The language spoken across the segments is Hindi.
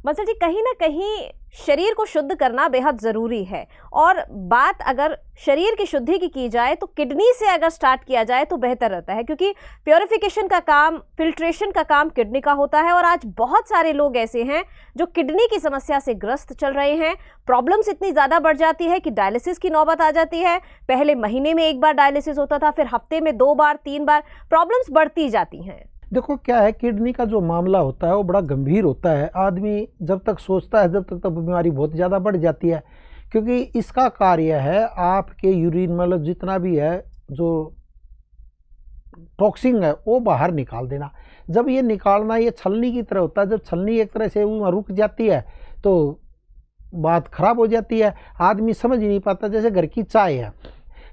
बंसल जी, कहीं ना कहीं शरीर को शुद्ध करना बेहद ज़रूरी है। और बात अगर शरीर की शुद्धि की जाए तो किडनी से अगर स्टार्ट किया जाए तो बेहतर रहता है, क्योंकि प्योरिफिकेशन का काम, फिल्ट्रेशन का काम किडनी का होता है। और आज बहुत सारे लोग ऐसे हैं जो किडनी की समस्या से ग्रस्त चल रहे हैं। प्रॉब्लम्स इतनी ज़्यादा बढ़ जाती है कि डायलिसिस की नौबत आ जाती है। पहले महीने में 1 बार डायलिसिस होता था, फिर हफ्ते में 2 बार 3 बार, प्रॉब्लम्स बढ़ती जाती हैं। देखो क्या है, किडनी का जो मामला होता है वो बड़ा गंभीर होता है। आदमी जब तक सोचता है जब तक तो बीमारी बहुत ज़्यादा बढ़ जाती है, क्योंकि इसका कार्य है आपके यूरिन मतलब जितना भी है जो टॉक्सिन है वो बाहर निकाल देना। जब ये निकालना ये छलनी की तरह होता है, जब छलनी एक तरह से वहाँ रुक जाती है तो बात खराब हो जाती है। आदमी समझ ही नहीं पाता। जैसे घर की चाय है,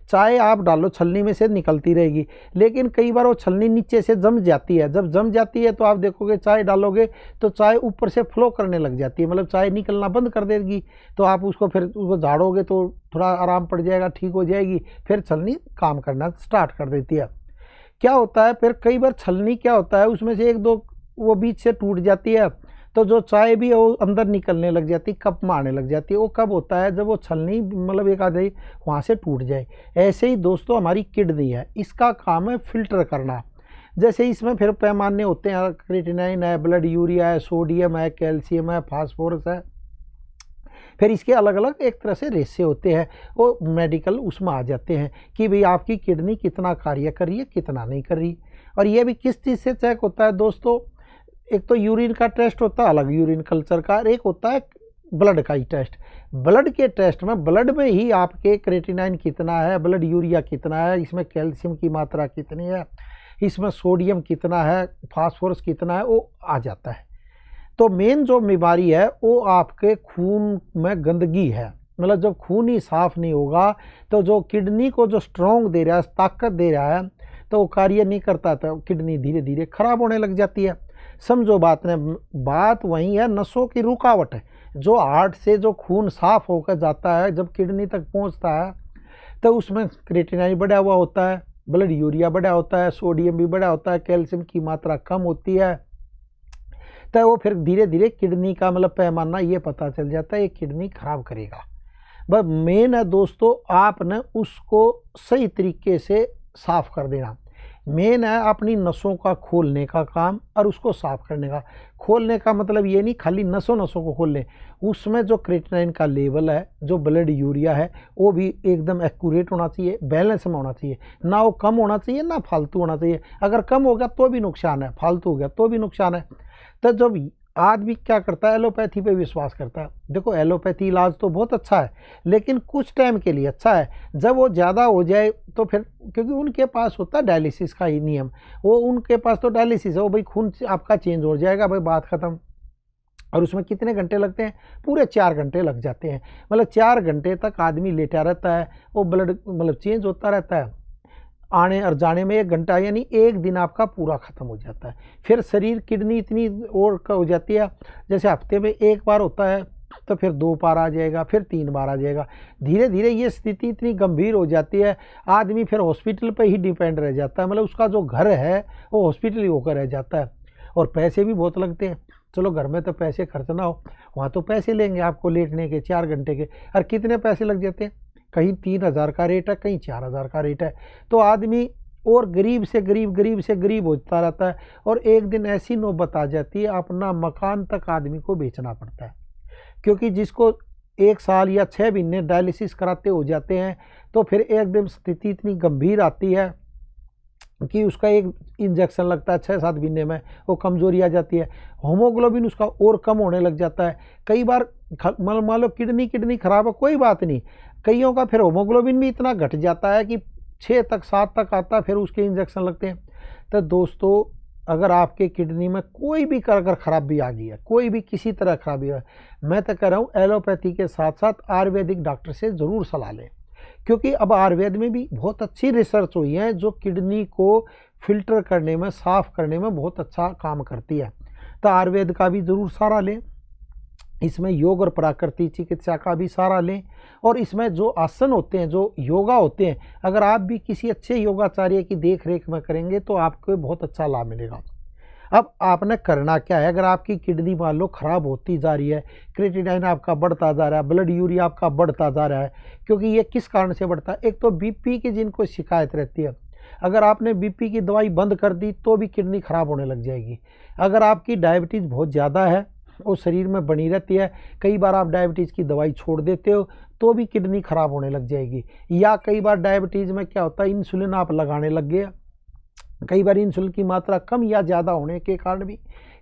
चाय आप डालो छलनी में से निकलती रहेगी, लेकिन कई बार वो छलनी नीचे से जम जाती है। जब जम जाती है तो आप देखोगे चाय डालोगे तो चाय ऊपर से फ्लो करने लग जाती है, मतलब चाय निकलना बंद कर देगी। तो आप उसको फिर उसको झाड़ोगे तो थोड़ा आराम पड़ जाएगा, ठीक हो जाएगी, फिर छलनी काम करना स्टार्ट कर देती है। क्या होता है फिर कई बार छलनी क्या होता है उसमें से 1-2 वो बीच से टूट जाती है, तो जो चाय भी है वो अंदर निकलने लग जाती है, कप में आने लग जाती है। वो कब होता है जब वो छलनी मतलब एक आधे वहाँ से टूट जाए। ऐसे ही दोस्तों हमारी किडनी है, इसका काम है फिल्टर करना। जैसे इसमें फिर पैमाने होते हैं, क्रिएटिनिन है, ब्लड यूरिया है, सोडियम है, कैल्शियम है, फास्फोरस है, फिर इसके अलग अलग एक तरह से रेशे होते हैं। वो मेडिकल उसमें आ जाते हैं कि भाई आपकी किडनी कितना कार्य कर रही है, कितना नहीं कर रही। और ये भी किस चीज़ से चेक होता है दोस्तों, एक तो यूरिन का टेस्ट होता है अलग, यूरिन कल्चर का, एक होता है ब्लड का ही टेस्ट। ब्लड के टेस्ट में ब्लड में ही आपके क्रिएटिनिन कितना है, ब्लड यूरिया कितना है, इसमें कैल्शियम की मात्रा कितनी है, इसमें सोडियम कितना है, फास्फोरस कितना है, वो आ जाता है। तो मेन जो बीमारी है वो आपके खून में गंदगी है। मतलब जब खून ही साफ नहीं होगा तो जो किडनी को जो स्ट्रॉन्ग दे रहा है, ताकत दे रहा है, तो वो कार्य नहीं करता, तो किडनी धीरे धीरे खराब होने लग जाती है। समझो बात ने, बात वही है, नसों की रुकावट है। जो हार्ट से जो खून साफ होकर जाता है जब किडनी तक पहुंचता है तो उसमें क्रिएटिनिन बढ़ा हुआ होता है, ब्लड यूरिया बढ़ा होता है, सोडियम भी बढ़ा होता है, कैल्शियम की मात्रा कम होती है। तो वो फिर धीरे धीरे किडनी का मतलब पैमाना ये पता चल जाता है ये किडनी खराब करेगा। बस मेन है दोस्तों आपने उसको सही तरीके से साफ कर देना। मेन है अपनी नसों का खोलने का काम और उसको साफ करने का। खोलने का मतलब ये नहीं खाली नसों को खोल लें, उसमें जो क्रिएटिनिन का लेवल है, जो ब्लड यूरिया है, वो भी एकदम एक्यूरेट होना चाहिए, बैलेंस में होना चाहिए। ना वो कम होना चाहिए ना फालतू होना चाहिए। अगर कम हो गया तो भी नुकसान है, फालतू हो गया तो भी नुकसान है। तो जब आदमी क्या करता है, एलोपैथी पे विश्वास करता है। देखो एलोपैथी इलाज तो बहुत अच्छा है, लेकिन कुछ टाइम के लिए अच्छा है। जब वो ज़्यादा हो जाए तो फिर, क्योंकि उनके पास होता है डायलिसिस का ही नियम, वो उनके पास तो डायलिसिस है, वो भाई खून आपका चेंज हो जाएगा, भाई बात ख़त्म। और उसमें कितने घंटे लगते हैं, पूरे 4 घंटे लग जाते हैं। मतलब 4 घंटे तक आदमी लेटा रहता है, वो ब्लड मतलब चेंज होता रहता है, आने और जाने में 1 घंटा, यानी 1 दिन आपका पूरा ख़त्म हो जाता है। फिर शरीर किडनी इतनी और हो जाती है, जैसे हफ्ते में 1 बार होता है तो फिर 2 बार आ जाएगा, फिर 3 बार आ जाएगा। धीरे धीरे ये स्थिति इतनी गंभीर हो जाती है, आदमी फिर हॉस्पिटल पे ही डिपेंड रह जाता है। मतलब उसका जो घर है वो हॉस्पिटल ही होकर रह जाता है। और पैसे भी बहुत लगते हैं। चलो घर में तो पैसे खर्च ना हो, वहाँ तो पैसे लेंगे आपको लेटने के 4 घंटे के, और कितने पैसे लग जाते हैं, कहीं 3000 का रेट है, कहीं 4000 का रेट है। तो आदमी और गरीब से गरीब होता रहता है। और एक दिन ऐसी नौबत आ जाती है अपना मकान तक आदमी को बेचना पड़ता है, क्योंकि जिसको 1 साल या 6 महीने डायलिसिस कराते हो जाते हैं तो फिर एकदम स्थिति इतनी गंभीर आती है कि उसका एक इंजेक्शन लगता है 6-7 महीने में, वो कमजोरी आ जाती है। हीमोग्लोबिन उसका और कम होने लग जाता है। कई बार मान लो किडनी खराब है, कोई बात नहीं, कईयों का फिर हीमोग्लोबिन भी इतना घट जाता है कि 6 तक 7 तक आता है, फिर उसके इंजेक्शन लगते हैं। तो दोस्तों अगर आपके किडनी में कोई भी अगर खराबी आ गई है, कोई भी किसी तरह खराबी है, मैं तो कह रहा हूँ एलोपैथी के साथ साथ आयुर्वेदिक डॉक्टर से ज़रूर सलाह लें, क्योंकि अब आयुर्वेद में भी बहुत अच्छी रिसर्च हुई है जो किडनी को फिल्टर करने में, साफ करने में बहुत अच्छा काम करती है। तो आयुर्वेद का भी ज़रूर सहारा लें, इसमें योग और प्राकृतिक चिकित्सा का भी सहारा लें। और इसमें जो आसन होते हैं, जो योगा होते हैं, अगर आप भी किसी अच्छे योगाचार्य की देख रेख में करेंगे तो आपको बहुत अच्छा लाभ मिलेगा। अब आपने करना क्या है, अगर आपकी किडनी मान लो ख़राब होती जा रही है, क्रिएटिनिन आपका बढ़ता जा रहा है, ब्लड यूरिया आपका बढ़ता जा रहा है, क्योंकि ये किस कारण से बढ़ता है, एक तो बीपी की जिनको शिकायत रहती है, अगर आपने बीपी की दवाई बंद कर दी तो भी किडनी ख़राब होने लग जाएगी। अगर आपकी डायबिटीज़ बहुत ज़्यादा है वो शरीर में बनी रहती है, कई बार आप डायबिटीज़ की दवाई छोड़ देते हो तो भी किडनी ख़राब होने लग जाएगी। या कई बार डायबिटीज़ में क्या होता है, इंसुलिन आप लगाने लग गए, कई बार इंसुलिन की मात्रा कम या ज़्यादा होने के कारण भी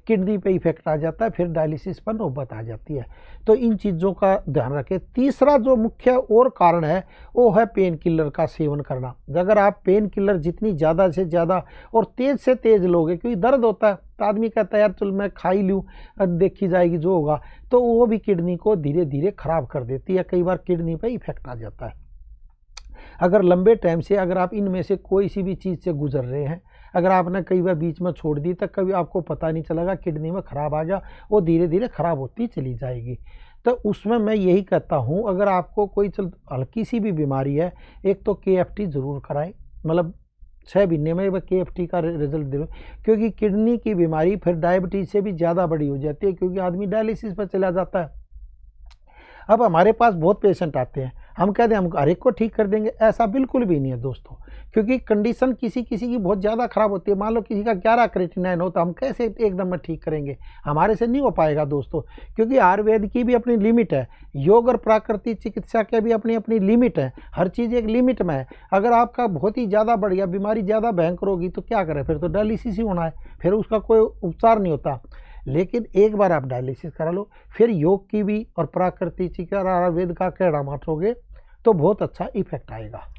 किडनी पे इफेक्ट आ जाता है, फिर डायलिसिस पर नौबत आ जाती है। तो इन चीज़ों का ध्यान रखें। तीसरा जो मुख्य और कारण है वो है पेन किलर का सेवन करना। अगर आप पेन किलर जितनी ज़्यादा से ज़्यादा और तेज़ से तेज़ लोगे, क्योंकि दर्द होता है तो आदमी कहता है यार चल मैं खा ही लूँ, देखी जाएगी जो होगा, तो वो भी किडनी को धीरे धीरे ख़राब कर देती है, कई बार किडनी पर इफेक्ट आ जाता है। अगर लंबे टाइम से अगर आप इनमें से कोई सी भी चीज़ से गुजर रहे हैं, अगर आपने कई बार बीच में छोड़ दी तो कभी आपको पता नहीं चलेगा किडनी में ख़राब आ गया, वो धीरे धीरे ख़राब होती चली जाएगी। तो उसमें मैं यही कहता हूँ, अगर आपको कोई हल्की सी भी बीमारी है, एक तो KFT ज़रूर कराएं, मतलब 6 महीने में वह KFT का रिजल्ट दे, क्योंकि किडनी की बीमारी फिर डायबिटीज़ से भी ज़्यादा बड़ी हो जाती है, क्योंकि आदमी डायलिसिस पर चला जाता है। अब हमारे पास बहुत पेशेंट आते हैं, हम कहते हैं हम हर एक को ठीक कर देंगे, ऐसा बिल्कुल भी नहीं है दोस्तों, क्योंकि कंडीशन किसी किसी की बहुत ज़्यादा ख़राब होती है। मान लो किसी का 11 क्रिएटिनिन हो तो हम कैसे एकदम में ठीक करेंगे, हमारे से नहीं हो पाएगा दोस्तों, क्योंकि आयुर्वेद की भी अपनी लिमिट है, योग और प्राकृतिक चिकित्सा के भी अपनी अपनी लिमिट है, हर चीज़ एक लिमिट में है। अगर आपका बहुत ही ज़्यादा बढ़ गया, बीमारी ज़्यादा भयंकर होगी तो क्या करें, फिर तो डायलिसिस ही होना है, फिर उसका कोई उपचार नहीं होता। लेकिन एक बार आप डायलिसिस करा लो, फिर योग की भी और प्राकृतिक चिकित्सा और आयुर्वेद का कहना मानोगे तो बहुत अच्छा इफेक्ट आएगा।